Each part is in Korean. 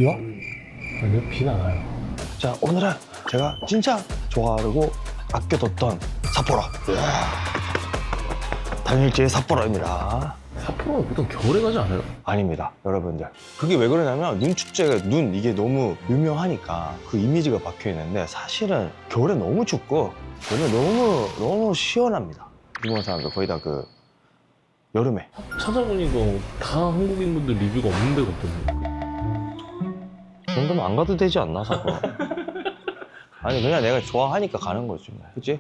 비와? 아니요, 비는 안 와요. 자, 오늘은 제가 진짜 좋아하고 아껴뒀던 삿포로. 당일치의 삿포로입니다. 삿포로가 보통 겨울에 가지 않아요? 아닙니다, 여러분들. 그게 왜 그러냐면 눈 축제가 눈 이게 너무 유명하니까 그 이미지가 박혀 있는데 사실은 겨울에 너무 춥고 겨울에 너무 시원합니다. 일본 사람들 거의 다 그 여름에. 찾아보니까 다 한국인분들 리뷰가 없는 데가 없던데. 그 정도면 안 가도 되지 않나, 삿포로? 아니 그냥 내가 좋아하니까 가는 거지 뭐. 그치?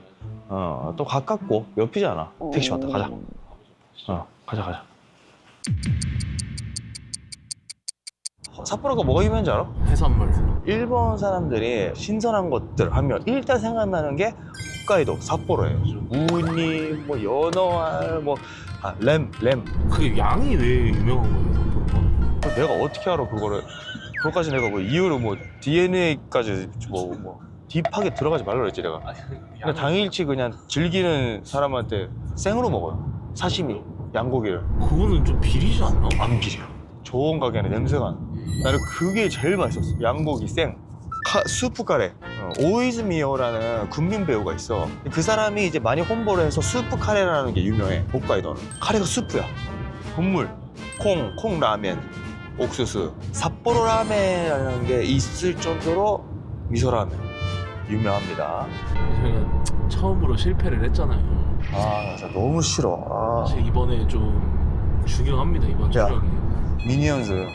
또 가깝고 옆이잖아. 택시 왔다 가자. 가자. 삿포로가 뭐가 유명한지 알아? 해산물. 일본 사람들이 신선한 것들 하면 일단 생각나는 게 홋카이도 삿포로예요. 우니, 뭐 연어알, 램. 그게 양이 왜 유명한 거예요, 삿포로가? 내가 어떻게 알아 그거를? 그것까지 내가 뭐 이유로 뭐 DNA까지 뭐 딥하게 들어가지 말라 그랬지 내가. 그냥 당일치 그냥 즐기는 사람한테 생으로 먹어요. 사시미, 양고기를. 그거는 좀 비리지 않나? 안 비려. 좋은 가게는 냄새가 나. 나는 그게 제일 맛있었어. 양고기 생. 수프 카레. 오이즈미요라는 국민 배우가 있어. 그 사람이 이제 많이 홍보를 해서 수프 카레라는 게 유명해. 홋카이도는. 카레가 수프야. 국물. 콩 라멘. 옥수수. 삿포로 라멘이라는 게 있을 정도로 미소 라멘. 유명합니다. 저희가 처음으로 실패를 했잖아요. 나 진짜 너무 싫어. 사실 이번에 좀 중요합니다, 이번 야. 촬영이. 미니언즈.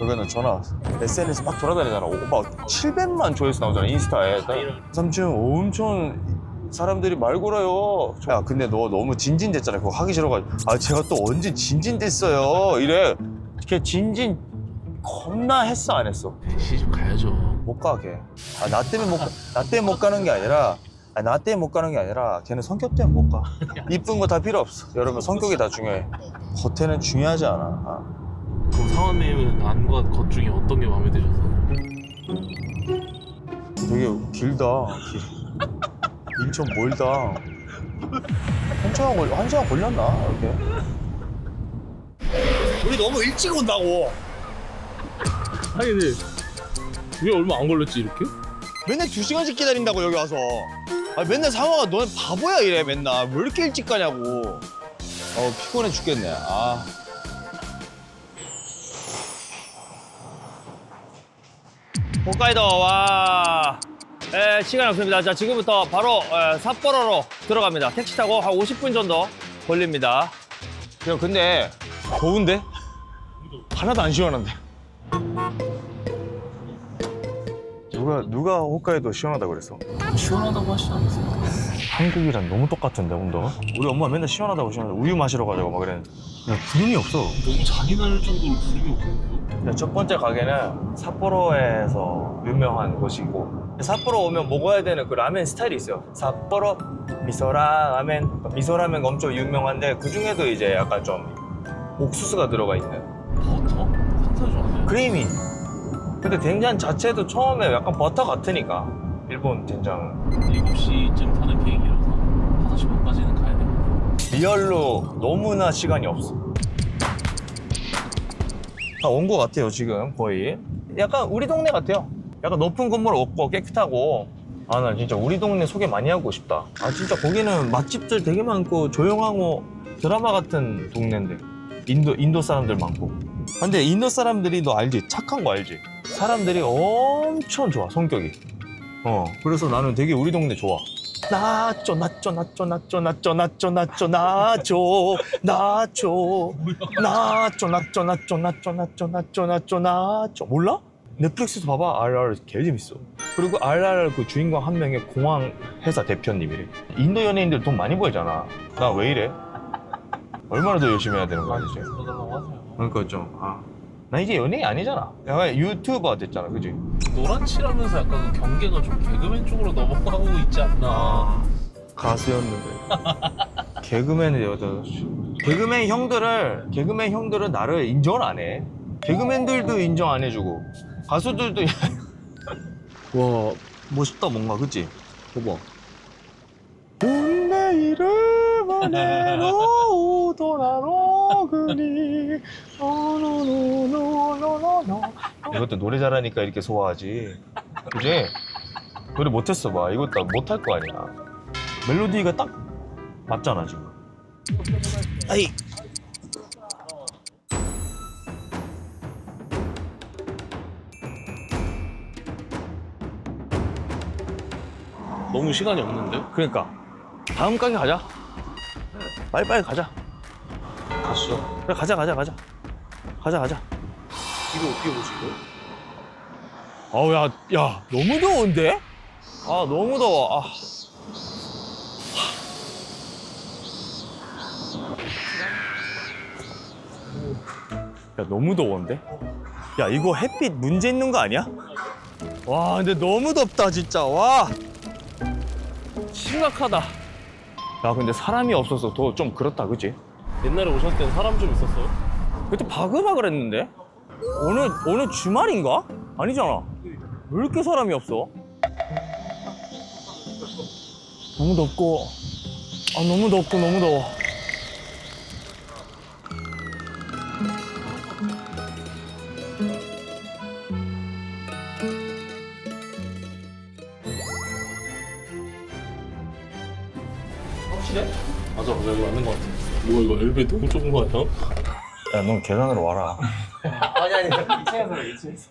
여기는 전화 왔어. SNS 막 돌아다니잖아. 막 700만 조회수 나오잖아, 인스타에. 삼촌 엄청 사람들이 말 걸어요. 야, 근데 너 너무 진진됐잖아. 그거 하기 싫어가지고. 제가 또 언제 진진됐어요. 이래. 걔 진진 겁나 했어, 안 했어? 시집 가야죠. 못 가, 걔. 나 때문에 못 가는 게 아니라, 나 때문에 못 가는 게 아니라, 걔는 성격 때문에 못 가. 이쁜 거 다 필요 없어. 여러분, 성격이 다 중요해. 겉에는 중요하지 않아. 그럼 상원님은 안과 겉 중에 어떤 게 마음에 드셔서? 되게 길다, 길. 인천 멀다. 한 시간 걸렸나, 이렇게? 우리 너무 일찍 온다고. 아니 근데 왜 얼마 안 걸렸지 이렇게? 맨날 2시간씩 기다린다고, 여기 와서. 맨날 상화가 너네 바보야, 이래, 맨날. 왜 이렇게 일찍 가냐고. 피곤해 죽겠네. 홋카이도 와. 시간이 없습니다. 자, 지금부터 바로 삿포로로 들어갑니다. 택시 타고 한 50분 정도 걸립니다. 야, 근데 더운데? 하나도 안 시원한데. 누가 홋카이도 시원하다고 그랬어? 시원하다고 하시지 않았어요? 한국이랑 너무 똑같은데, 온도가? 우리 엄마 맨날 시원하다고 우유 마시러 가자고 막 그랬는데. 야, 구름이 없어. 너무 잔인할 정도로 구름이 없는데요? 첫 번째 가게는 삿포로에서 유명한 곳이고, 삿포로 오면 먹어야 되는 그 라멘 스타일이 있어요. 삿포로 미소라멘. 미소라멘가 엄청 유명한데 그 중에도 이제 약간 좀 옥수수가 들어가 있는 버터? 상상이 좀 안 돼요? 크리미. 근데 된장 자체도 처음에 약간 버터 같으니까, 일본 된장은. 7시쯤 타는 비행기라서 5시 반까지는 가야 됩니다. 리얼로 너무나 시간이 없어. 다 온 것 같아요, 지금 거의. 약간 우리 동네 같아요. 약간 높은 건물 없고 깨끗하고. 나 진짜 우리 동네 소개 많이 하고 싶다. 진짜 거기는 맛집들 되게 많고 조용하고 드라마 같은 동네인데. 인도 사람들 많고. 근데 인도 사람들이 너 알지? 착한 거 알지? 사람들이 엄청 좋아, 성격이. 그래서 나는 되게 우리 동네 좋아. 나쪼 몰라? 넷플릭스에서 봐봐. RR 개 재밌어. 그리고 RR 그 주인공 한 명의 공항 회사 대표님이래. 인도 연예인들 돈 많이 벌잖아. 나 왜 이래? 얼마나 더 열심히 해야 되는 거야 이제. 그러달라고 하세요. 그러니까 나 이제 연예인 아니잖아. 내가 유튜버 됐잖아, 그지? 노란칠하면서 약간 그 경계가 좀 개그맨 쪽으로 넘어가고 있지 않나. 가수였는데. 개그맨 형들은 나를 인정을 안 해. 개그맨들도 인정 안 해주고 가수들도. 와, 멋있다 뭔가, 그치? 봐봐. 운내 이름은 에로도나로 그니 노노노노노노노 이것도 노래 잘하니까 이렇게 소화하지. 그지? 노래 못했어 봐. 이것도 못할 거 아니야. 멜로디가 딱 맞잖아 지금. 아이. 너무 시간이 없는데? 그러니까 다음 가게 가자. 빨리빨리 가자. 가시죠. 그래 가자. 가자. 이거 어떻게 보시고? 아우 야 너무 더운데? 아 너무 더워. 아. 야 너무 더운데? 야 이거 햇빛 문제 있는 거 아니야? 와 근데 너무 덥다 진짜. 와 심각하다. 야 근데 사람이 없어서 더 좀 그렇다 그치? 옛날에 오셨을 땐 사람 좀 있었어요? 그때 바글바글했는데? 오늘 주말인가? 아니잖아. 왜 이렇게 사람이 없어? 너무 덥고 너무 덥고 너무 더워. 확실해? 맞아 이거 맞는 거 같아. 뭐야 이거 엘베 너무 좁은 거 아니야? 야 넌 계단으로 와라. 아니 2층에서 2층에서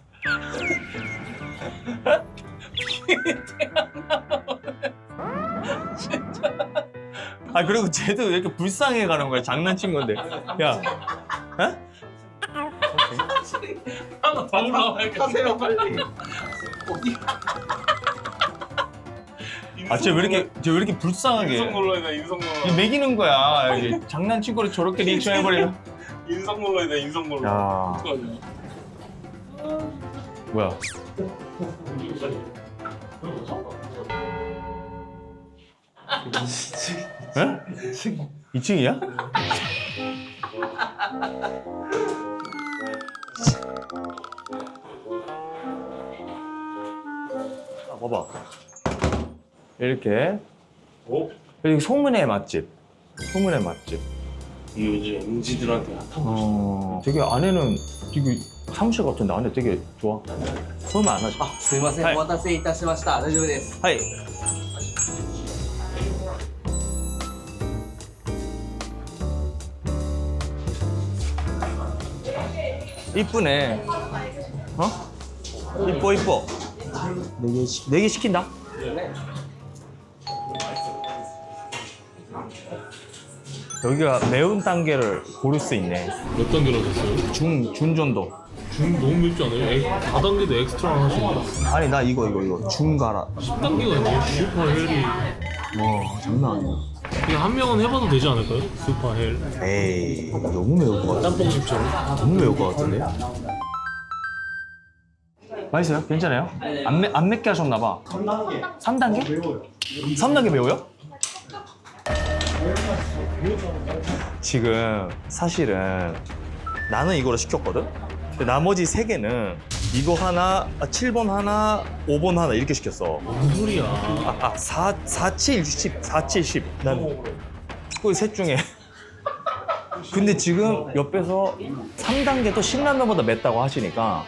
아 그리고 쟤도 왜 이렇게 불쌍해 가는 거야? 장난친 건데. 야, 에? 하나 더 올라와야겠다. 하세요 빨리. 쟤 왜 이렇게 불쌍하게? 인성 놀라야 돼 인성 이게 놀라. 매기는 거야. 이게 장난친 거를 저렇게 리액션 해버리면. 인성 놀라야 돼 인성 놀라. 야, 어떡하냐. 뭐야? 에? 2층이야? 봐봐. 이렇게 어? 여기 소문의 맛집. 소문의 맛집. 이거 이제 MZ들한테 핫한 곳이다. 되게 안에는 되게 사무실 같은데 안에 되게 좋아. 설마 안 하지? すいません、はいお待たせいたしました。大丈夫です。 하이. 이쁘네. 어? 이뻐. 4개 시킨다. 여기가 매운 단계를 고를 수 있네. 몇 단계로 됐어요? 중 정도. 중 너무 맵지 않아요? 4단계도 엑스트라 하나씩. 아니 나 이거 중 가라. 10단계가 있네요. 슈퍼 헬이. 와 장난 아니야. 그냥 한 명은 해봐도 되지 않을까요? 슈퍼 헬. 에이 너무 매울 것 같아. 짬뽕집처럼. 너무 매울 것 같은데? 맛있어요? 괜찮아요? 안 맵게 하셨나 봐. 3단계. 3단계? 매워요. 3단계 매워요? 지금 사실은 나는 이거를 시켰거든? 근데 나머지 3개는 이거 하나, 7번 하나, 5번 하나 이렇게 시켰어. 뭔 소리야. 4, 7, 10, 4, 7, 10. 난 그 셋 중에. 근데 지금 옆에서 3단계도 신라면보다 맵다고 하시니까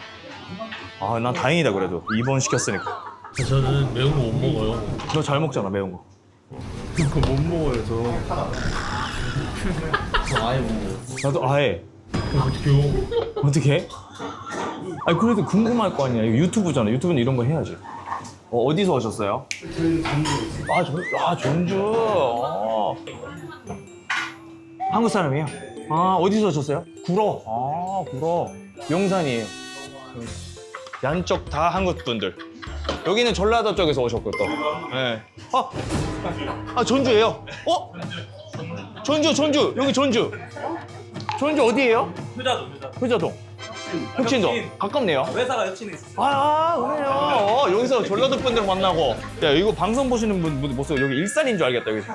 난 다행이다 그래도 2번 시켰으니까. 저는 매운 거 못 먹어요. 너 잘 먹잖아 매운 거. 그거 못 먹어요 저. 아예 뭐. 나도 아예. 어떡해요? 어떻게? 아니 그래도 궁금할 거 아니야. 이거 유튜브잖아. 유튜브는 이런 거 해야지. 어디서 오셨어요? 저희는 전주. 전주. 한국 사람이에요? 어디서 오셨어요? 구로. 구로. 용산이에요. 양쪽 다 한국 분들. 여기는 전라도 쪽에서 오셨고 또. 네. 전주예요. 전주. 여기 전주. 전주 어디예요? 효자동. 혁신동. 가깝네요. 회사가 혁신에 있어요. 그래요. 여기서 전라도 분들 만나고. 야, 이거 방송 보시는 분 모습 여기 일산인 줄 알겠다, 여기서.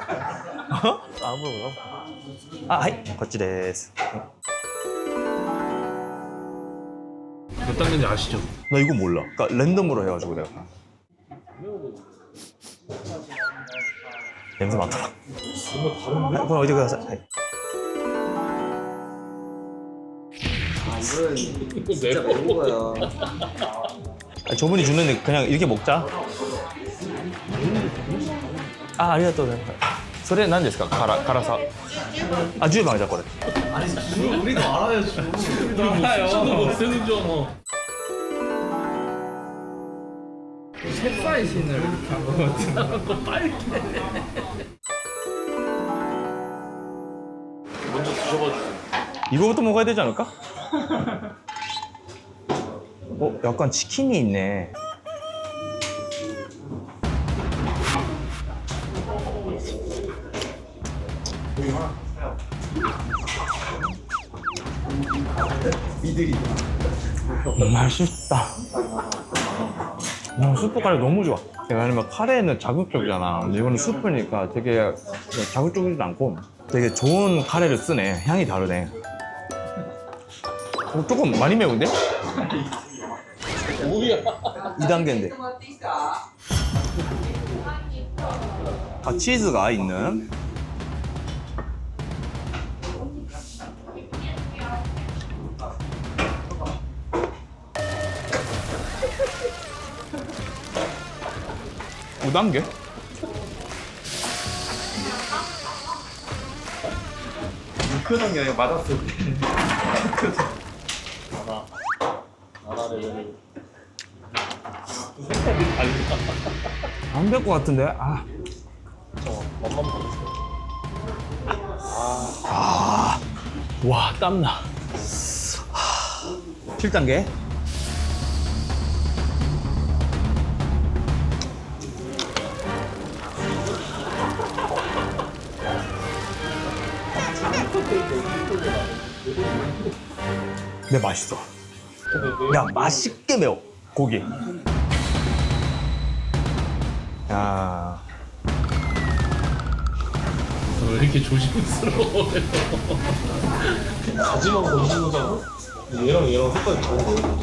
뭐야. 하이. 거치 데스. 몇 단계인지 아시죠? 나 이거 몰라. 그러니까 랜덤으로 해가지고 내가. 냄새 많더라. 뭔가 다른데? 그럼 어디 가서? 하이. 이건 이거 진짜 매워. 매운 거야. 아, 저분이 주는데 그냥 이렇게 먹자. 아, 아리가또 고자이마스. それ何ですか?辛さ. 아, 10番じゃこれ. 우리도 알아야지. 알아요. 못 쓰는 줄 알아. 캡사이신을 이렇게 한 거. 빨개. 먼저 드셔봐 주세요. 이거부터 먹어야 되지 않을까? 약간 치킨이 있네. 맛있다. 스프 카레 너무 좋아. 왜냐면 카레는 자극적이잖아. 근데 이거는 스프니까 되게 자극적이지도 않고 되게 좋은 카레를 쓰네. 향이 다르네. 조금 많이 매운데? 뭐야? 2단계인데. 아, 치즈가 있는. 오 단계? 표정이 여기 맞았을 때. 하나 레벨. 안 될 것 같은데. 아. 맛만 보세요. 와, 땀나. 7단계. 네, 맛있어. 야, 맛있게 매워, 고기. 야. 왜 이렇게 조심스러워요? 가지만 건지는 거잖아? 얘랑 색깔이 다른 거야.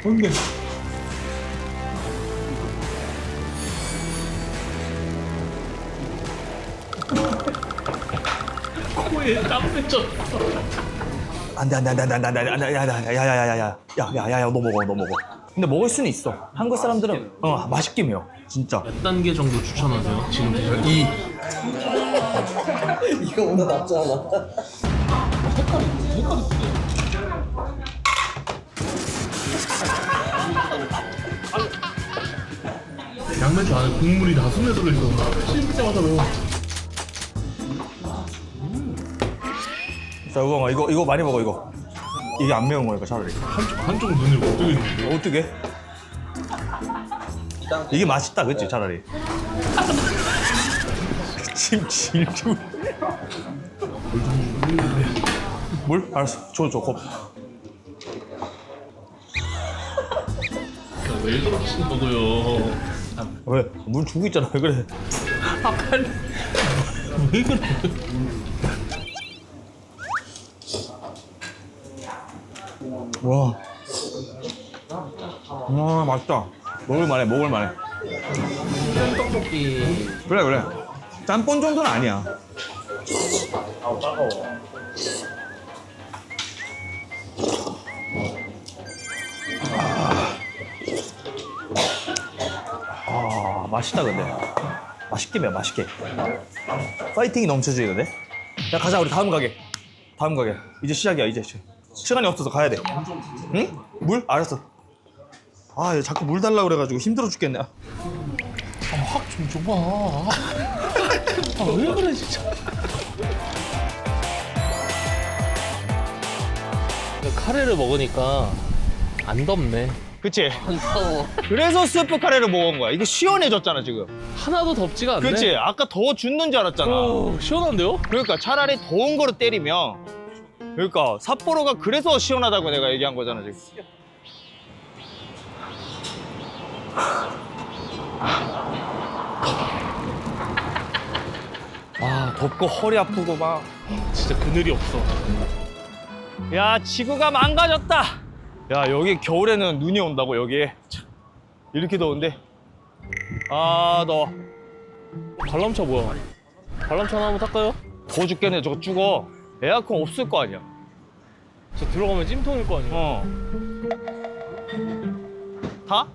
뭔데? 코에 땀 맺혔어. 안돼 야야야야야야야야야야야야야야 너 먹어 너 먹어. 근데 먹을 수는 있어. 한국 사람들은 맛있게 매워 진짜. 몇 단계 정도 추천하세요? 지금 드셔요? 2. 이거보다 낫지 않아? 색깔이 이쁘네. 양배추 안에 국물이 다 스며들어 있어. 씹을 때마다 매워. 자 이거 많이 먹어 이거. 이게 안 매운 거니까 차라리. 한쪽 눈을 못 뜨겠는데. 어떻게? 이게 맛있다 그치 차라리. 질주. 물? 알았어. 줘 컵. 왜 그러시는 거고요? 왜? 물 주고 있잖아. 왜 그래? 아 빨리. 왜 그래? 와. 와 맛있다. 먹을만해 먹을만해. 떡볶이 그래. 짬뽕 정도는 아니야. 아우 따가워. 아 맛있다 근데. 맛있게 매워 맛있게. 파이팅이 넘쳐지는데? 야 가자 우리 다음 가게. 이제 시작이야 이제. 시간이 없어서 가야 돼. 응? 물? 알았어. 아 얘 자꾸 물 달라고 그래가지고 힘들어 죽겠네. 확 좀 줘봐. 아 왜 그래 진짜. 카레를 먹으니까 안 덥네. 그치? 안 더워. 그래서 스프 카레를 먹은 거야. 이게 시원해졌잖아 지금. 하나도 덥지가 않네. 그치? 아까 더 죽는 줄 알았잖아. 오, 시원한데요? 그러니까 차라리 더운 거로 때리면 그러니까 삿포로가 그래서 시원하다고 내가 얘기한 거잖아 지금. 아 덥고 허리 아프고 막. 진짜 그늘이 없어. 야 지구가 망가졌다. 야, 여기 겨울에는 눈이 온다고, 여기. 이렇게 더운데. 아, 더워. 관람차 뭐야? 관람차 하나 한번 탈까요? 더워 죽겠네, 저거 죽어. 에어컨 없을 거 아니야. 저 들어가면 찜통일 거 아니에요? 어. 다?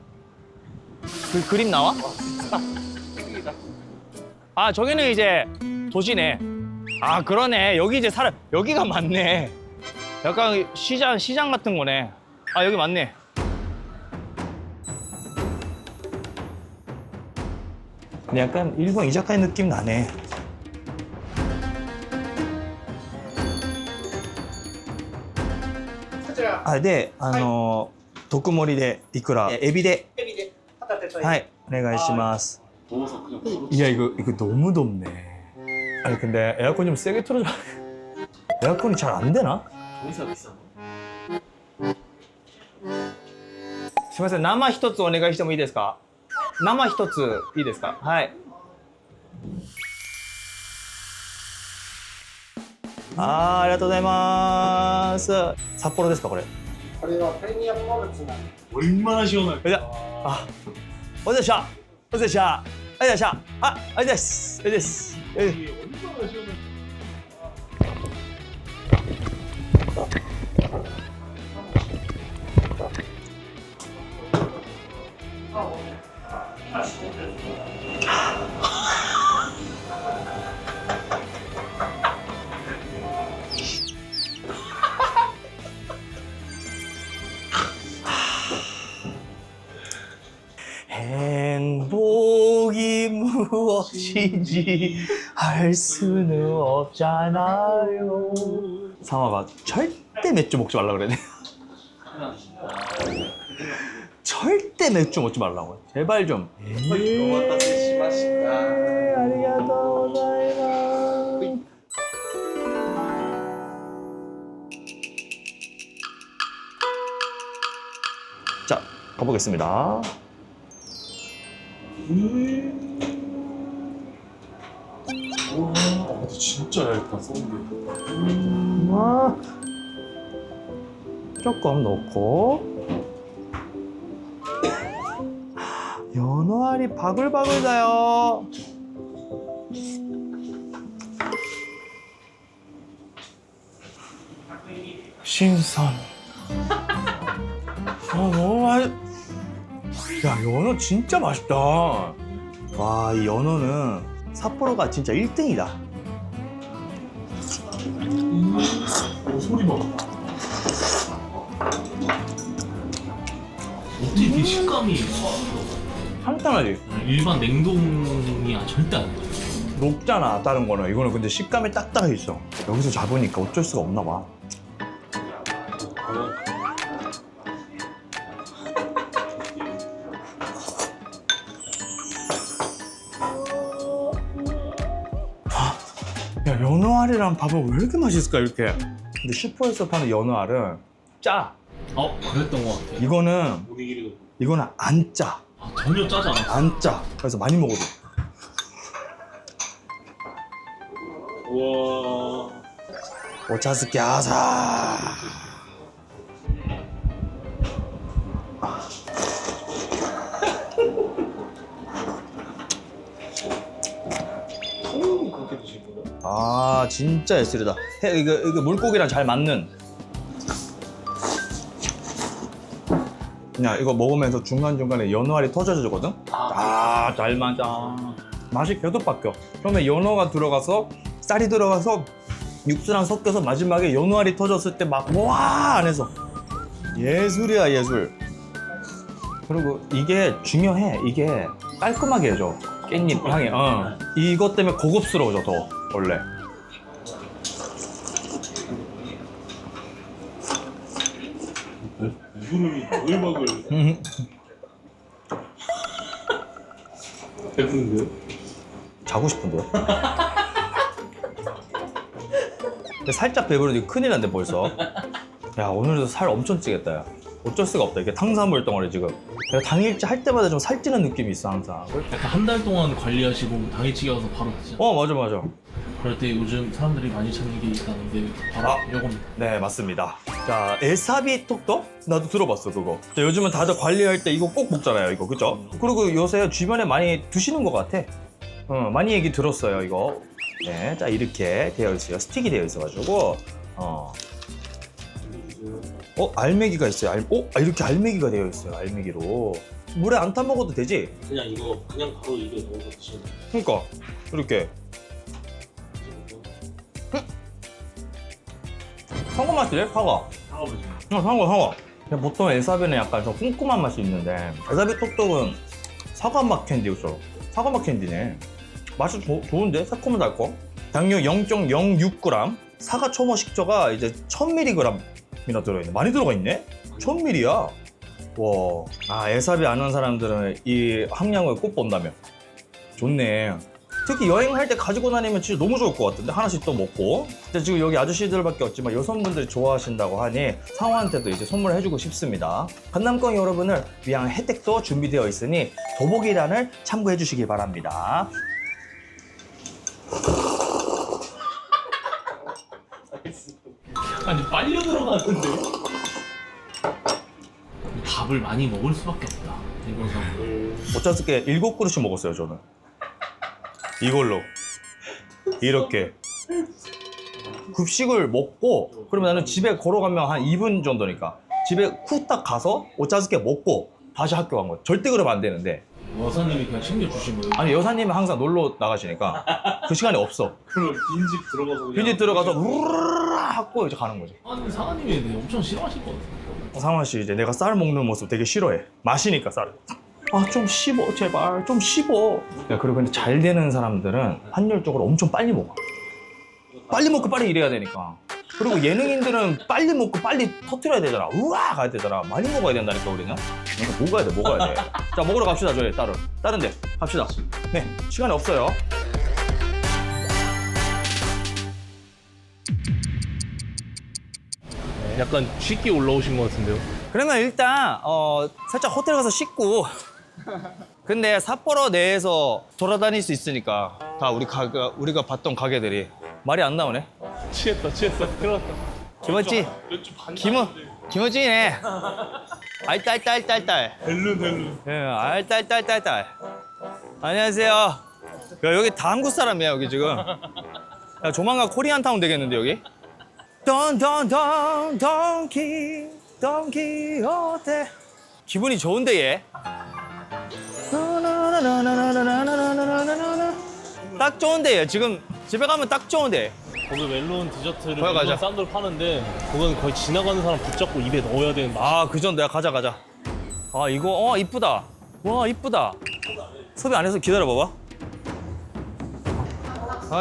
그 그림 나와? 아, 저기는 이제 도시네. 아, 그러네. 여기 이제 사람, 여기가 맞네. 약간 시장 같은 거네. 아, 여기 맞네. 근데 약간 일본 이자카야 느낌 나네. 아, 네, 독머리でいくら、エビで、はい、お願いします。 더워서 그냥 야, 이거 너무 덥네. 아니, 근데 에어컨 좀 세게 틀어줘. 에어컨이 잘 안 되나? 전기세가 비싸나? すみません、生一つお願いしてもいいですか？生一ついいですか？はい。ありがとうございます。札幌ですか、これ？これはプレミアムモルツなんで 얼마나 시원할까? じゃあ、お疲れ様でした。お疲れ様でした。ありがとうございました。ありがとうございます。ありがとうございます。 이게 얼마나 시원할까? 행복이 무엇인지 알 수는 없잖아요. 상화가 절대 맥주 먹지 말라 그러네. 절대 맥주 먹지 말라고. 제발 좀. お待たせしました 아리가또 고자이마스. 자, 가보겠습니다. 와, 근데 진짜 얇다, 썬게. 조금 넣고 연어알이 바글바글 져요. 신선. 너무 맛있. 야, 연어 진짜 맛있다. 와, 이 연어는 삿포로가 진짜 1등이다. 소리 봐. 어떻게 이렇게 식감이 탄탄하지? 일반 냉동이 절대 안 돼. 녹잖아, 다른 거는. 이거는 근데 식감이 딱딱해 있어. 여기서 잡으니까 어쩔 수가 없나 봐. 야, 연어알이랑 밥은 왜 이렇게 맛있을까, 이렇게. 근데 슈퍼에서 파는 연어알은 짜. 그랬던 것 같아. 이거는 분위기를 안 짜. 전혀 짜지 않아. 안 짜. 그래서 많이 먹어도. 와. 오차스키 아사. 그렇게 드실 거예요? 아, 진짜 예술이다. 이거 물고기랑 잘 맞는. 야, 이거 먹으면서 중간중간에 연어알이 터져주거든? 아, 잘 맞아. 맛이 계속 바뀌어. 처음에 연어가 들어가서, 쌀이 들어가서, 육수랑 섞여서 마지막에 연어알이 터졌을 때 막, 와! 안에서. 예술이야, 예술. 그리고 이게 중요해. 이게 깔끔하게 해줘. 깻잎 향이. 이것 때문에 고급스러워져, 더, 원래. 이거를 바글바글. 배부른데요? 자고 싶은데요? 근데 살짝 배부르니까 큰일 났네, 벌써. 야, 오늘도 살 엄청 찌겠다, 야. 어쩔 수가 없다. 이게 탄수화물 덩어리 지금. 내가 당일치 할 때마다 좀 살찌는 느낌이 있어, 항상. 약간 한 달 동안 관리하시고 당일치기 와서 바로 드시죠? 맞아. 그럴 때 요즘 사람들이 많이 찾는 게 있다는데 바로 이겁니다. 네, 맞습니다. 자, 에사비 톡톡? 나도 들어봤어, 그거. 자, 요즘은 다들 관리할 때 이거 꼭 먹잖아요, 이거. 그쵸? 그리고 요새 주변에 많이 드시는 것 같아. 많이 얘기 들었어요, 이거. 네, 자, 이렇게 되어 있어요. 스틱이 되어 있어가지고. 알맹이가 있어요. 이렇게 알맹이가 되어 있어요, 알맹이로. 물에 안 타 먹어도 되지? 그냥 이거 그냥 바로 입에 넣어서 드시면 돼요. 그러니까, 이렇게. 사과 맛이래, 사과. 사과버지. 사과. 그냥 보통 에사비는 약간 좀 쿰쿰한 맛이 있는데 에사비 톡톡은 사과 맛 캔디였어. 사과 맛 캔디네. 맛이 좋은데? 새콤한 달콤. 당류 0.06g. 사과 초모 식초가 이제 1000mg이나 들어있네. 많이 들어가 있네? 1000mg야. 와. 에사비 아는 사람들은 이 함량을 꼭 본다며. 좋네. 특히 여행할 때 가지고 다니면 진짜 너무 좋을 것 같은데 하나씩 또 먹고. 근데 지금 여기 아저씨들밖에 없지만 여성분들이 좋아하신다고 하니 상호한테도 이제 선물해주고 싶습니다. 강남권 여러분을 위한 혜택도 준비되어 있으니 더보기란을 참고해 주시기 바랍니다. 아니 빨려 들어가는데. 밥을 많이 먹을 수밖에 없다. 이거는. 오차스케 7그릇씩 먹었어요, 저는. 이걸로 이렇게 급식을 먹고, 그러면 나는 집에 걸어가면 한 2분 정도니까 집에 후딱 가서 오차스케 먹고 다시 학교 간 거야. 절대 그러면 안 되는데. 여사님이 그냥 챙겨주신 거예요? 아니, 여사님은 항상 놀러 나가시니까 그 시간이 없어. 그럼 빈집 들어가서 그냥 빈집 들어가서 우르르르 하고 이제 가는 거지. 아니 사장님이 되게 엄청 싫어하실 것 같아요. 상환 씨 이제 내가 쌀 먹는 모습 되게 싫어해. 마시니까 쌀을. 좀 씹어, 제발 좀 씹어. 야, 그리고 근데 잘 되는 사람들은 한열적으로 엄청 빨리 먹어. 빨리 먹고 빨리 일해야 되니까. 그리고 예능인들은 빨리 먹고 빨리 터트려야 되잖아. 우와 가야 되잖아. 많이 먹어야 된다니까 우리는. 그러니까 먹어야 돼. 자, 먹으러 갑시다. 저희 다른 데 갑시다. 네, 시간이 없어요. 약간 쉽게 올라오신 것 같은데요? 그러면 일단 살짝 호텔 가서 씻고. 근데 삿포로 내에서 돌아다닐 수 있으니까 다 우리가 봤던 가게들이 말이 안 나오네. 취했다 들어갔다. 김어찌 김어찌네. 알딸 델룬 예, 알딸. 안녕하세요. 야, 여기 다 한국 사람이야 여기 지금. 야, 조만간 코리안타운 되겠는데 여기. 돈키호테. 기분이 좋은데 얘. 딱 좋은데 얘. 지금 집에 가면 딱 좋은데. 거기 멜론 디저트를 거기 가자. 멜론 싼돌 파는데 그건 거의 지나가는 사람 붙잡고 입에 넣어야 되는 맛. 그 정도야. 가자. 이거 이쁘다. 와, 이쁘다. 섭외 안 해서 기다려 봐봐.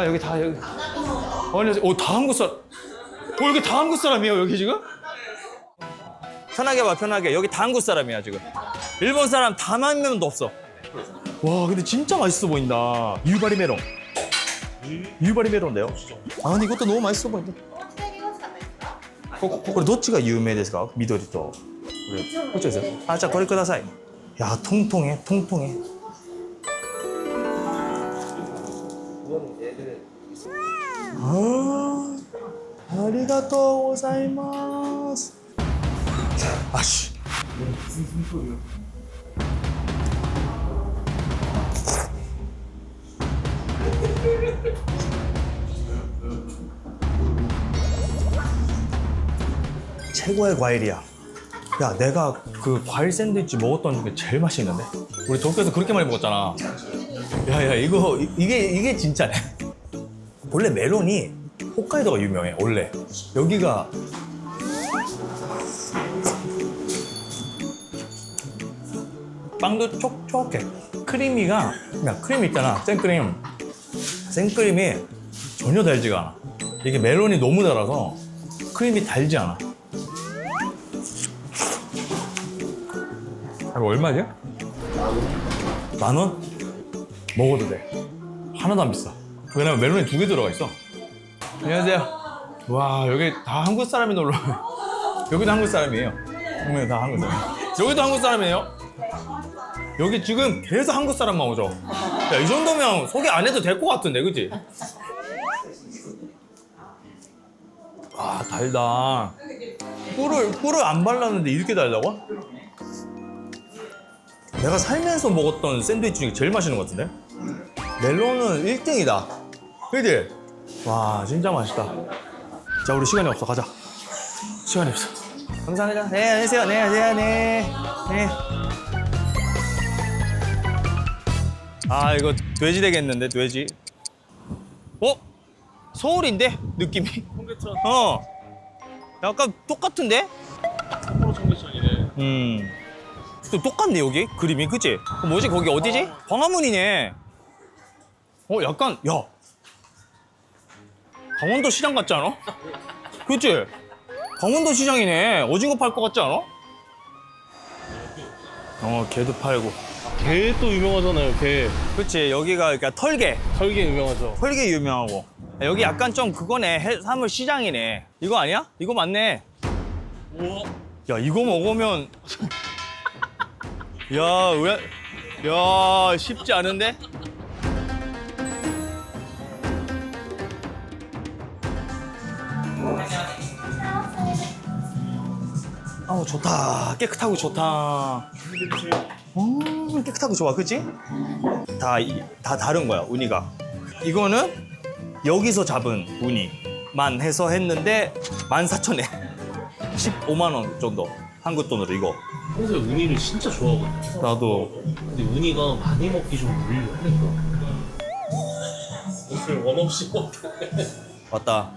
여기 다 여기. 다 한국 사람. 여기 다 한국 사람이에요, 여기 지금? 편하게 봐, 편하게. 여기 다 한국 사람이야, 지금. 일본 사람 단 한 명도 없어. 와, 근데 진짜 맛있어 보인다. 유바리 메론. 유바리 메론인데요? 근데 이것도 너무 맛있어 보인다. これどっちが有名ですか?緑とこっちですよ. 자, これください. 야, 통통해. 아리가또 고자이마스. 아씨. 무슨 소리야? 최고의 과일이야. 야, 내가 그 과일 샌드위치 먹었던 중에 제일 맛있는데? 우리 도쿄에서 그렇게 많이 먹었잖아. 야, 이게 진짜네. 원래 멜론이 홋카이도가 유명해, 원래. 여기가 빵도 촉촉해. 크리미가, 그냥 크림 있잖아, 생크림이 전혀 달지가 않아. 이게 멜론이 너무 달아서 크림이 달지 않아. 이거 얼마지? 10,000원? 먹어도 돼. 하나도 안 비싸. 왜냐면 멜론이 2개 들어가 있어. 안녕하세요. 와, 여기 다 한국 사람이 놀러 와요. 여기도 한국 사람이에요. 여기 다 한국 사람. 여기도 한국 사람이에요. 여기 지금 계속 한국 사람만 오죠. 야, 이 정도면 소개 안 해도 될 것 같은데, 그치? 달다. 꿀을 안 발랐는데 이렇게 달다고? 내가 살면서 먹었던 샌드위치 중에 제일 맛있는 것 같은데? 멜론은 1등이다. 그지? 와, 진짜 맛있다. 자, 우리 시간이 없어. 가자. 시간이 없어. 감사합니다. 네, 안녕하세요. 네, 안녕하세요. 네. 네. 아, 이거 돼지 되겠는데, 돼지. 어? 서울인데? 느낌이? 청계천. 어. 약간 똑같은데? 삿포로 청계천이네. 또 똑같네, 여기. 그림이, 그치? 뭐지, 거기 어디지? 광화문이네. 약간, 야. 강원도 시장 같지 않아? 그치? 강원도 시장이네. 오징어 팔 것 같지 않아? 게도 팔고. 게 또 유명하잖아요, 게. 그치, 여기가 그러니까 털게. 털게 유명하죠. 털게 유명하고. 여기 약간 좀 그거네. 해산물 시장이네. 이거 아니야? 이거 맞네. 우와. 야, 이거 먹으면. 야, 왜. 야, 쉽지 않은데? 아우, 좋다. 깨끗하고 좋다. 깨끗하고 좋아, 그치? 다 다른 거야, 우니가. 이거는 여기서 잡은 우니만 해서 했는데 14,000엔. 15만 원 정도. 한국 돈으로 이거. 평소에 우니를 진짜 좋아하거든요. 나도. 근데 우니가 많이 먹기 좀 물려. 그러니까. 오늘 원 없이 먹겠네. 왔다.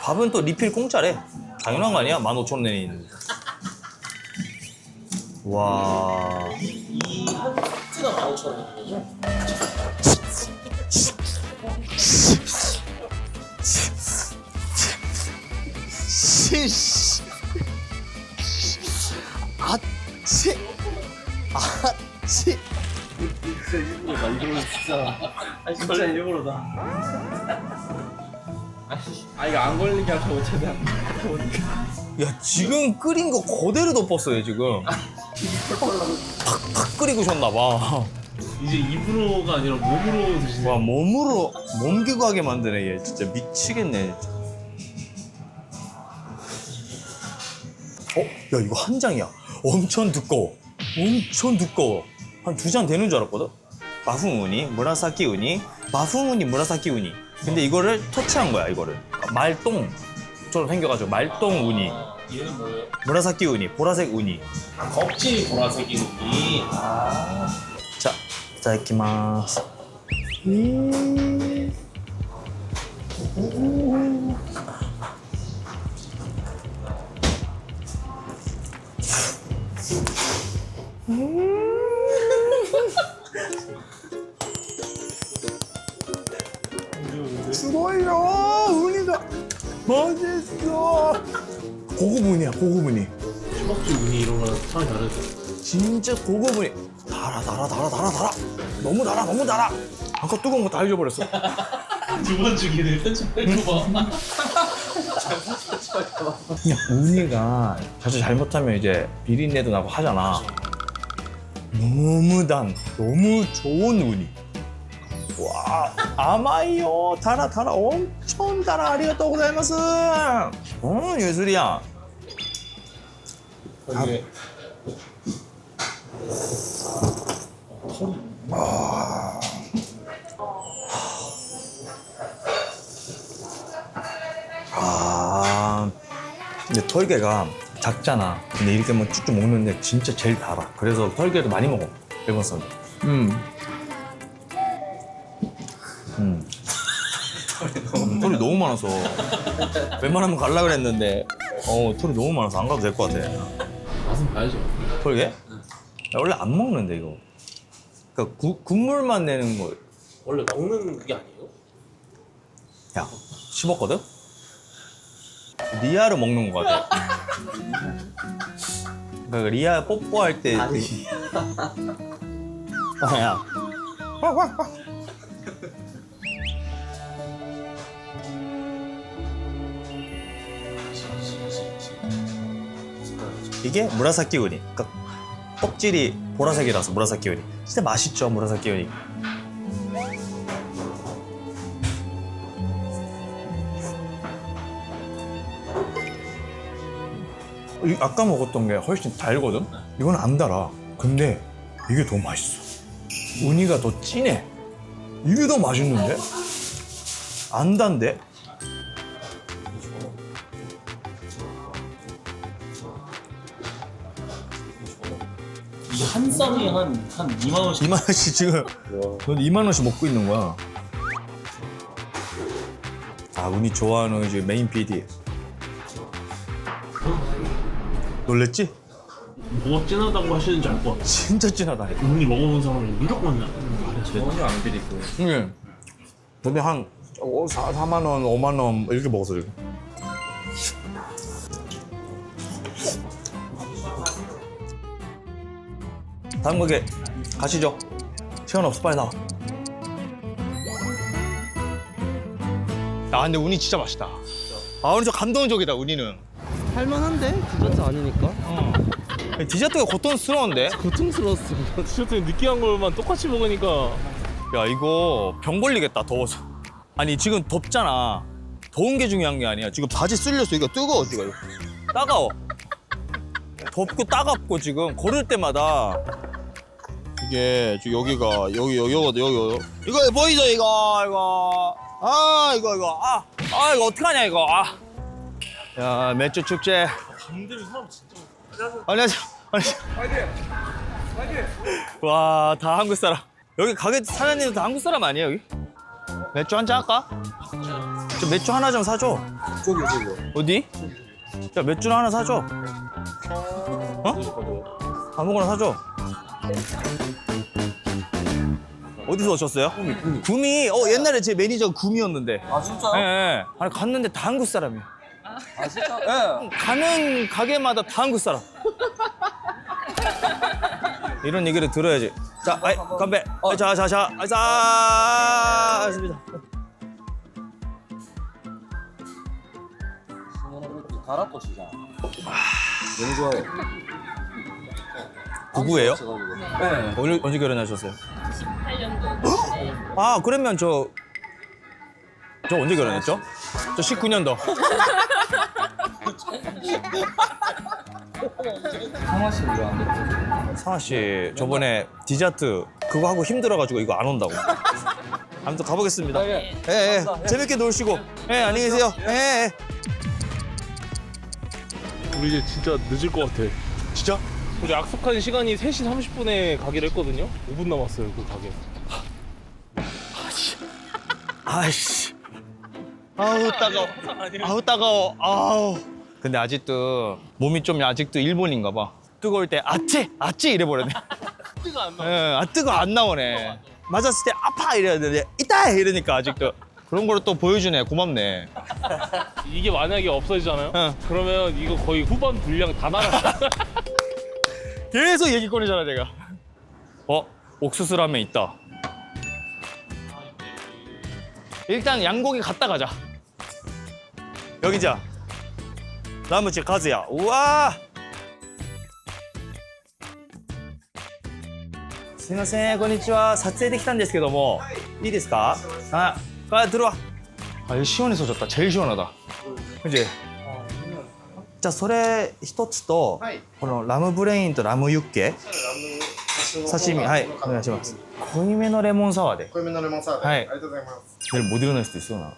밥은 또 리필 공짜래. 당연한 거 아니야? 15,000원이 있는데. 와. 이한 세트가 15,000원이죠? 시시. 아치. 아치. 진짜 일부러다. 이거는 진짜. 진짜 일부러다. 이거 안 걸리게 하려고 최대한. 야, 지금 끓인 거 그대로 덮었어요, 지금. 팍팍 끓이고 셨나봐. 이제 입으로가 아니라 몸으로 드시는. 와, 몸으로, 몸기구하게 만드네, 얘. 진짜 미치겠네, 진짜. 야, 이거 한 장이야. 엄청 두꺼워. 엄청 두꺼워. 한 2장 되는 줄 알았거든? 마풍우니, 무라사키 우니, 마풍우니, 무라사키 우니. 근데 이거를 터치한 거야, 이거를. 말똥처럼 생겨가지고, 말똥 우니. 얘는 뭐예요? 무라사키 우니, 보라색 우니. 껍질이 보라색이 우니. 자, 이타다키마스. 죽어요, 우니가 맛있어. 고급 우니야, 고급 우니. 수박주 우니 이런 거랑 차이 다르죠? 진짜 고급 우니. 달아. 너무 달아. 아까 뜨거운 거 다 잊어버렸어. 두 번 주기를 편집해줘봐. 그냥 우니가 사실 잘못하면 이제 비린내도 나고 하잖아. 너무 좋은 우니. 와, 아마이요. 달아. 엄청 달아. 아리가또 고자이마스. 예술이야. 이게 근데 털개가 작잖아. 근데 이렇게 뭐 쭉쭉 먹는데 진짜 제일 달아. 그래서 털개를 많이 먹어, 일본 사람들. 털이 너무 많아서 웬만하면 갈라 그랬는데 털이 너무 많아서 안 가도 될 것 같아. 맛은 봐야죠. 털개? 야, 원래 안 먹는데 이거. 그러니까 국물만 내는 거. 원래 먹는 그게 아니에요? 야, 씹었거든? 리아를 먹는 거 같아. 그러니까 리아 뽀뽀할 때. 아니. 야. 이게 무라사키 우니. 그러니까 껍질이 보라색이라서 무라사키 우니. 진짜 맛있죠, 무라사키 우니. 아까 먹었던 게 훨씬 달거든? 이건 안 달아. 근데 이게 더 맛있어. 우니가 더 진해. 이게 더 맛있는데? 안 단데? 이게 한 쌈이 한 2만 원씩. 2만 원씩 지금 넌 2만 원씩 먹고 있는 거야. 아, 우니 좋아하는 이제 메인 PD. 놀랬지? 뭐가 진하다고 하시는지 알 것 같아. 진짜 진하다. 우니 먹어본 사람은 무조건 말했어. 전혀 안 비리고. 응. 근데 한 4만 원, 5만 원 이렇게 먹었어 지금. 다음 가게 가시죠. 시간 없어, 빨리 나와. 아, 근데 우니 진짜 맛있다. 아, 오늘 저 감동적이다, 우니는. 할만한데? 디저트 아니니까? 디저트가 고통스러운데? 고통스러웠어. 디저트는 느끼한 걸만 똑같이 먹으니까. 야, 이거 병 걸리겠다, 더워서. 아니, 지금 덥잖아. 더운 게 중요한 게 아니야. 지금 바지 쓸렸어. 이거 뜨거워, 지금. 따가워. 덥고 따갑고 지금 걸을 때마다 이게 지금 여기가 여기 이거 보이죠, 이거 이거 어떡하냐, 이거. 야, 맥주 축제. 밤대로 사람 진짜. 안녕하세요. 와, 다 한국 사람. 여기 가게 사장님도 다 한국 사람 아니에요, 여기? 맥주 한잔 할까? 저 맥주 하나 좀 사줘. 저기. 어디? 야, 맥주 하나 사줘. 어? 아무거나 사줘. 어디서 오셨어요? 구미. 옛날에 제 매니저 구미였는데. 아 진짜요? 예, 예. 아니, 갔는데 다 한국 사람이야. 아 진짜? 예. 가는 가게마다 다 한국 사람. 이런 얘기를 들어야지. 자, 아이, 건배. 자. 알겠습니다. 가라꽃이잖아. 너무 좋아해. 부부예요? 네. 언제 결혼하셨어요? 8년도. 아, 그러면 저 언제 결혼했죠? 저 19년도. 상화 씨 왜안 됐죠? 상아 씨, 저번에 디저트 그거 하고 힘들어가지고 이거 안 온다고. 아무튼 가보겠습니다. 예, 예. 재밌게 놀시고. 예, 안녕히 계세요. 예. 우리 이제 진짜 늦을 것 같아. 진짜? 우리 약속한 시간이 3시 30분에 가기로 했거든요. 5분 남았어요, 그 가게. 아이씨. 아우, 따가워. 아우, 따가워. 아우. 근데 아직도 몸이 좀 아직도 일본인가 봐. 뜨거울 때 아찌 이래버렸네. 뜨가 안 나와. 예, 뜨거 안 나오네. 맞았을 때 아파 이래야 되는데 이따 이러니까 아직도 그런 거를 또 보여주네. 고맙네. 이게 만약에 없어지잖아요? 응. 그러면 이거 거의 후반 분량 다 나갔어. 계속 얘기 꺼내잖아 내가. 옥수수 라면 있다. 일단 양고기 갔다 가자. 여기자. 라무치 카즈야. 우와. すみません、こんにちは。撮影できたんですけども、いいですか？들어와. 아, 시원해서졌다. 제일 시원하다. 그지? 자, それ一つと、このラムブレインとラムユッケ、刺身、はい、お願いします。濃いめのレモンサワーで。濃いめのレモンサワーで、はいありがとうございます。 내일 못 일어날 수도 있어, 나.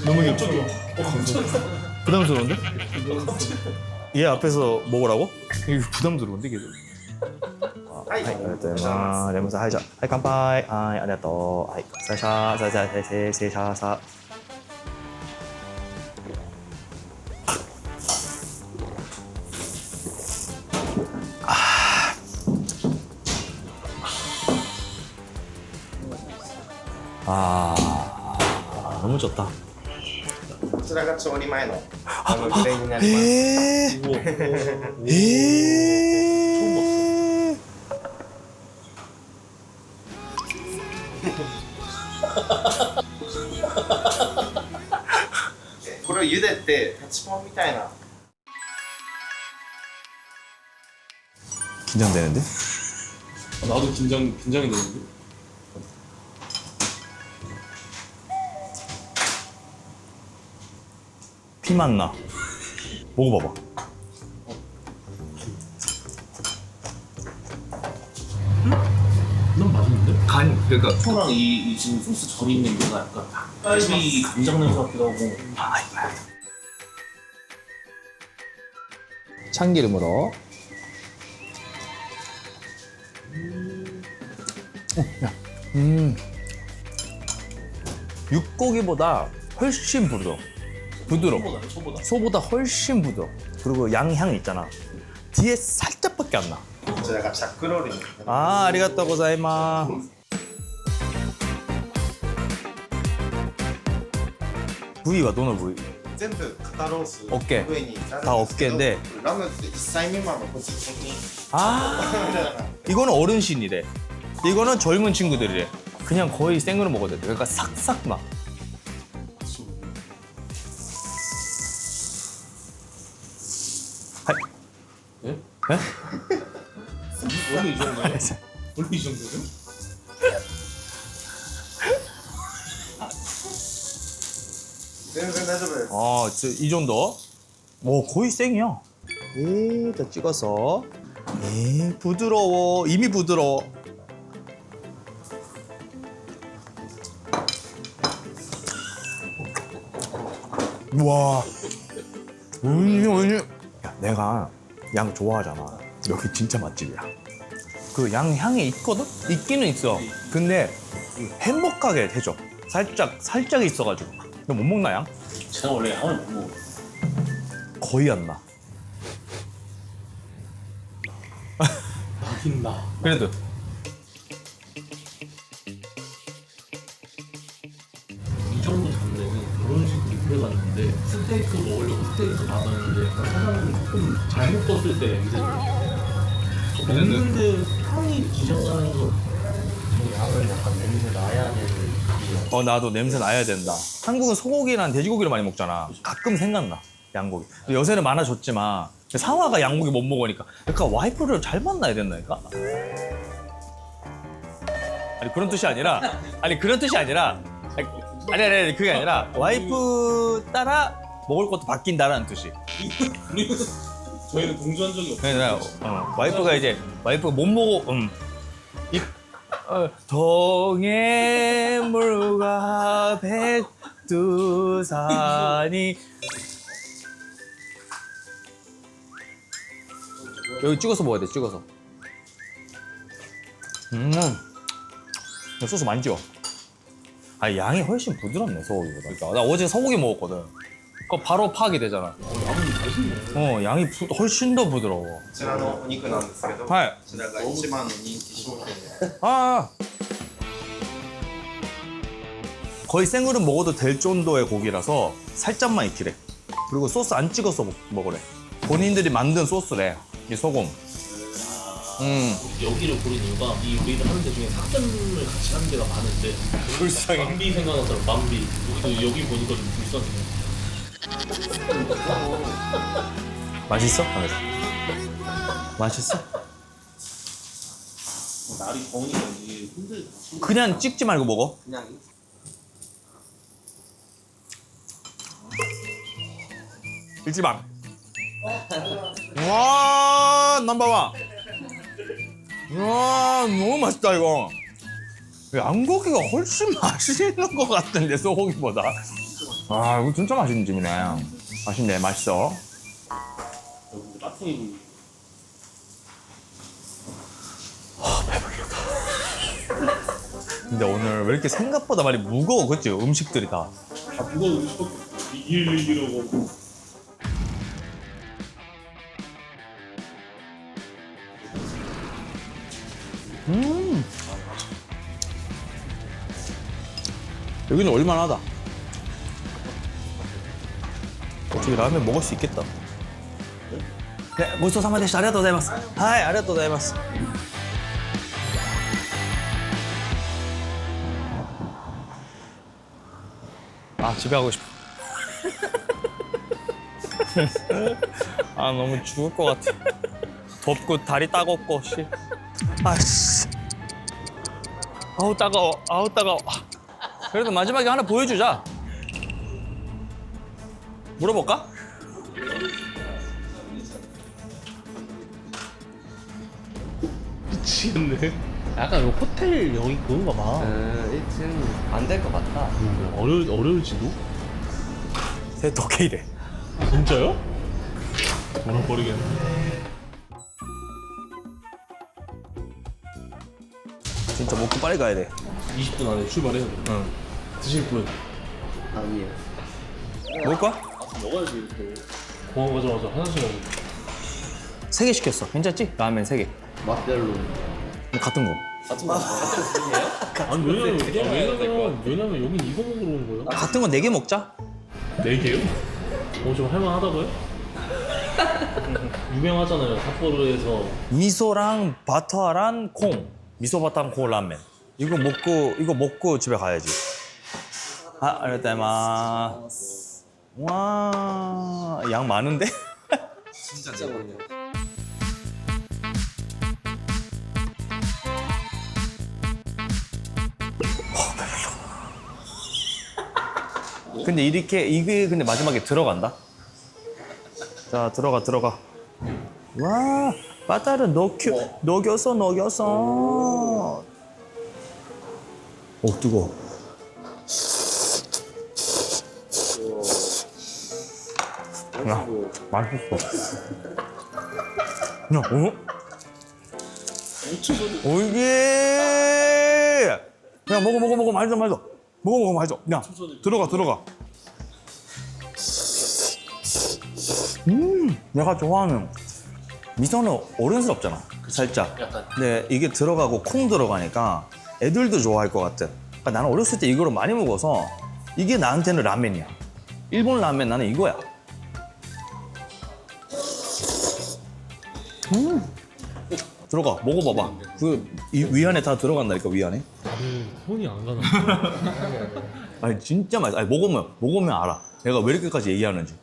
너무 부담스러운데? 얘 앞에서 먹으라고? 이거 부담스러운데, 걔도. はい、ありがとうございます。レモンサワー、はい、じゃあ、はい、乾杯。はい、ありがとう。はい、さよなら、失礼します。너무 좋다. こちらが調理前のラムプレイになります。 これを茹でてタチポンみたいな。 긴장되는데? 나도 긴장이 되는데. 피 맛나. 먹어봐봐. 난 맛있는데? 간 그러니까 소랑 이 지금 소스 절인 냄새가 약간 닭갈비 간장 냄새 같기도 하고. 참기름으로. 육고기보다 훨씬 부드러워. 소보다요, 소보다. 소보다 훨씬 부드러워. 그리고 양향 있잖아. 뒤에 살짝밖에 안 나. こちらがチャックロールになります 아, 아리가또 고자이마스. 부위와 도너 부위. 全部肩ロース 어깨 上になるんですけど 다 어깨인데. ラムって1歳未満の子供に 아, 이거는 어른신이래. 이거는 젊은 친구들이래. 그냥 거의 생으로 먹어도 돼. 그러니까 삭삭 나. 하이. 예? 에? 원래 이 정도예요? 원래 이 정도예요?全然大丈夫です 아, 이 정도? 오, 거의 생이야. 자 찍어서. 부드러워. 이미 부드러워. 와. 야, 내가 양 좋아하잖아. 여기 진짜 맛집이야. 그 양 향이 있거든? 있기는 있어. 근데 행복하게 해줘. 살짝 있어가지고. 너 못 먹나 양? 제가 원래 양을 못 먹어요. 거의 안 나. 나긴 나. 그래도 이 정도 잡내는 결혼식 뷔페 갔는데 스테이크 먹으려고 스테이크 받았는데 사장님이 조금 잘못 떴을 때 냄새가 먹는데 향이 지저분해서 양은 약간 냄새 나야 되는 나도 냄새 나야 된다. 한국은 소고기랑 돼지고기를 많이 먹잖아. 가끔 생각나 양고기. 요새는 많아졌지만 상화가 양고기 못 먹으니까 약간 와이프를 잘 만나야 된다니까. 아니 그런 뜻이 아니라 아니 그게 아니라 와이프 따라 먹을 것도 바뀐다라는 뜻이. 저희는 동조한 적이 없어요. 그러니까 와이프가 못 먹어. 동해물과 백두산이 여기 찍어서 먹어야 돼. 찍어서. 소스 많이 찍어. 아 양이 훨씬 부드럽네 소고기보다. 그러니까 나 어제 소고기 먹었거든. 그거 바로 파악이 되잖아. 양은 맛있네. 양이 훨씬 더 부드러워. こちらのお肉なんですけど、こ はい。ちらが一番の人気商品で 아. 거의 생으로 먹어도 될 정도의 고기라서 살짝만 익히래. 그리고 소스 안 찍어서 먹으래. 본인들이 만든 소스래. 이 소금. 여기를 고른 이유가 이 요리를 하는 데 중에 삭전을 같이 하는 데가 많은데 불쌍해. 만비 생각나더라고. 만비. 여기 보니까 좀 불쌍해. 맛있어? 맛있어? 날이 더우니까 이게 힘들다. 그냥 찍지 말고 먹어. 그냥 일지방. 와 넘버원. 와 너무 맛있다 이거. 양고기가 훨씬 맛있는 것 같은데 소고기보다. 아 이거 진짜 맛있는 집이네. 맛있네 맛있어. 여기 따뜻해. 근데 오늘 왜 이렇게 생각보다 많이 무거워 그치 음식들이 다. 아 그거 음식 이기려고. 여기는 얼만하다. 어떻게 라면 먹을 수 있겠다. 네, 고치소様でした。ありがとうございます。はい、ありがとうございます。 아, 집에 가고 싶어. 아, 너무 죽을 것 같아. 덥고 다리 따갑고 씨. 아씨. 아우 따가워. 아우 따가워. 그래도 마지막에 하나 보여주자. 물어볼까? 미치겠네. 약간 이거 호텔 여기 그건가 봐. 1층 안 될 것 같다. 어려울지도? 새 독해이래. 진짜요? 돈을 버리겠네. 진짜 먹고 빨리 가야 돼. 20분 안에 출발해야 돼. 응. 드실 분. 아니에요. 먹을까? 먹어야지 이렇게. 공항 가자마자 화장실 가고. 3개 시켰어. 괜찮지? 라면 3개. 맛별로. 같은 거. 아니 왜냐면 여긴 이거 먹으러 온 거예요? 같은 거 4개 먹자. 4개요? 좀 할만하다고요? 유명하잖아요 삿포로에서. 미소랑 바타랑 콩. 미소 바타랑 콩 라면. 이거 먹고 집에 가야지. 아, 아리가토마스. 와, 양 많은데? 진짜 많네요. 근데 이게 근데 마지막에 들어간다. 자, 들어가. 와, 바타를 녹였어. 오, 뜨거워. 야, 맛있어. 야, 오, 이게. 야, 먹어. 맛있어. 먹어, 맛있어. 야, 들어가. 내가 좋아하는 미소는 어른스럽잖아. 살짝. 약간. 근데 이게 들어가고 콩 들어가니까 애들도 좋아할 것 같아. 그러니까 나는 어렸을 때 이거를 많이 먹어서 이게 나한테는 라면이야. 일본 라면 나는 이거야. 들어가, 먹어봐봐. 위 안에 다 들어간다니까, 위 안에. 나는 손이 안 가나. 아니, 진짜 맛있어. 아니, 먹으면 알아. 내가 왜 이렇게까지 얘기하는지.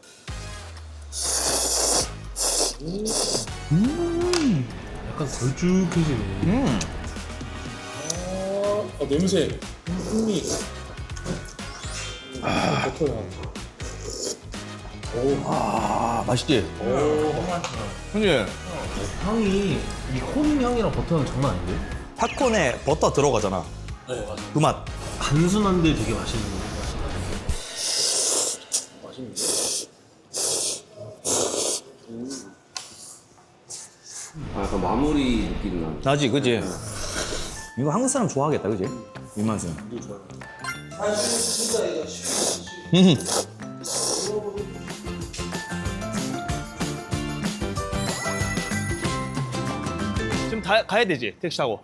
약간 걸쭉해지네. 냄새. 풍미. 버터향. 아, 맛있지? 근데 향이 이 콘 향이랑 버터향 장난 아닌데? 팝콘에 버터 들어가잖아. 네 맞아. 그 맛. 단순한데 되게 맛있는 거. 맛있네. 약간 마무리 느낌 나. 나지, 그지? 이거 한국 사람 좋아하겠다, 그지? 이 맛은. 지금 다 가야 되지, 택시 타고.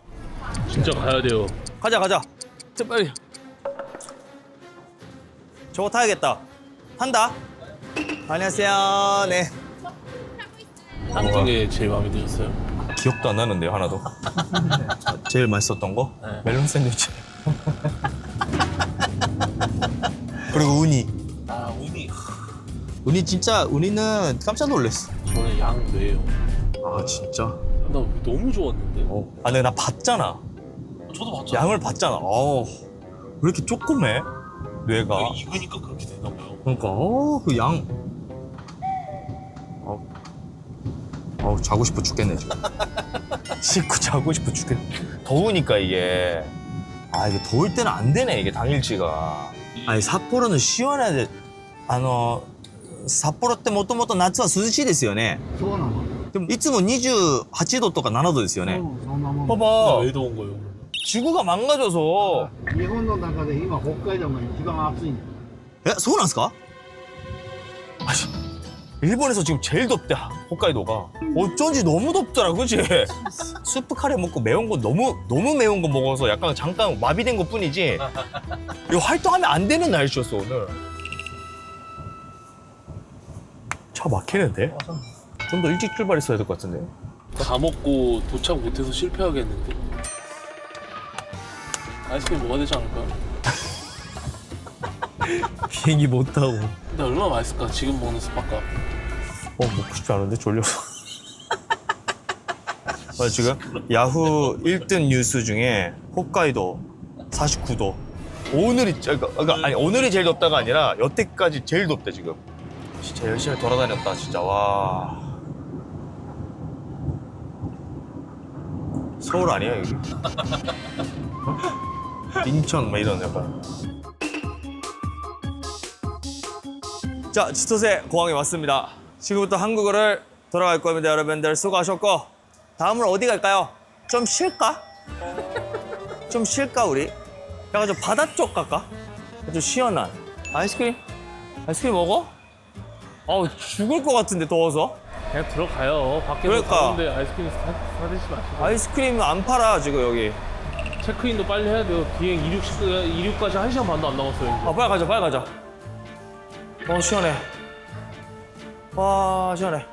진짜 가야 돼요. 가자. 좀 빨리. 저거 타야겠다. 탄다. 안녕하세요. 네. 그 중에 제일 마음에 드셨어요? 기억도 안 나는데요, 하나도. 제일 맛있었던 거? 네. 멜론 샌드위치. 그리고 우니. 아 우니. 우니는 깜짝 놀랐어. 저는 양 뇌예요. 아, 진짜? 나 너무 좋았는데. 아, 근데 나 봤잖아. 저도 봤죠. 양을 봤잖아. 왜 이렇게 조그매? 뇌가. 익으니까 그렇게 되나 봐요. 그러니까, 그 양. 자고 싶어 죽겠네, 지금. 씻고 자고 싶어 죽겠네. 더우니까 이게. 이게 더울 때는 안 되네, 이게 당일치가. 아니, 삿포로는 시원해야 돼. 札幌ってもともと夏は涼しいですよね。そうなの。でもいつも28度とか7度ですよね。そんなもん。 봐봐. 왜 더운 거예요? 지구가 망가져서. 日本の中で今北海道が一番暑いんだよ。 そうなんですか? 아니, 일본에서 지금 제일 덥대, 홋카이도가. 어쩐지 너무 덥더라, 그치? 스프 카레 먹고 매운 거 너무 매운 거 먹어서 약간 잠깐 마비된 것 뿐이지. 이거 활동하면 안 되는 날씨였어, 오늘. 차 막히는데? 좀 더 일찍 출발했어야 될 것 같은데. 다 먹고 도착 못해서 실패하겠는데. 아이스크림 먹어야 되지 않을까? 비행기 못 타고. 근데 얼마나 맛있을까? 지금 먹는 스파카. 먹고 싶지 않은데 졸려서. 지금 야후 1등 뉴스 중에 홋카이도 49도. 아니 오늘이 제일 덥다가 아니라 여태까지 제일 덥대 지금. 진짜 열심히 돌아다녔다 진짜. 와. 서울 아니야 여기? 인천 막 이런 약간. 자, 치토세 공항에 왔습니다. 지금부터 한국으로 돌아갈 겁니다. 여러분들 수고하셨고 다음은 어디 갈까요? 좀 쉴까? 좀 쉴까 우리? 약간 좀 바다 쪽 갈까? 좀 시원한 아이스크림? 아이스크림 먹어? 아우 죽을 것 같은데 더워서. 그냥 들어가요. 밖에서 그러니까. 가는데 아이스크림 사드시지 마시고. 아이스크림 안 팔아 지금 여기. 체크인도 빨리 해야 돼요. 비행 이륙까지 1시간 반도 안 남았어요. 아 빨리 가자 빨리 가자. 시원해. 와 시원해.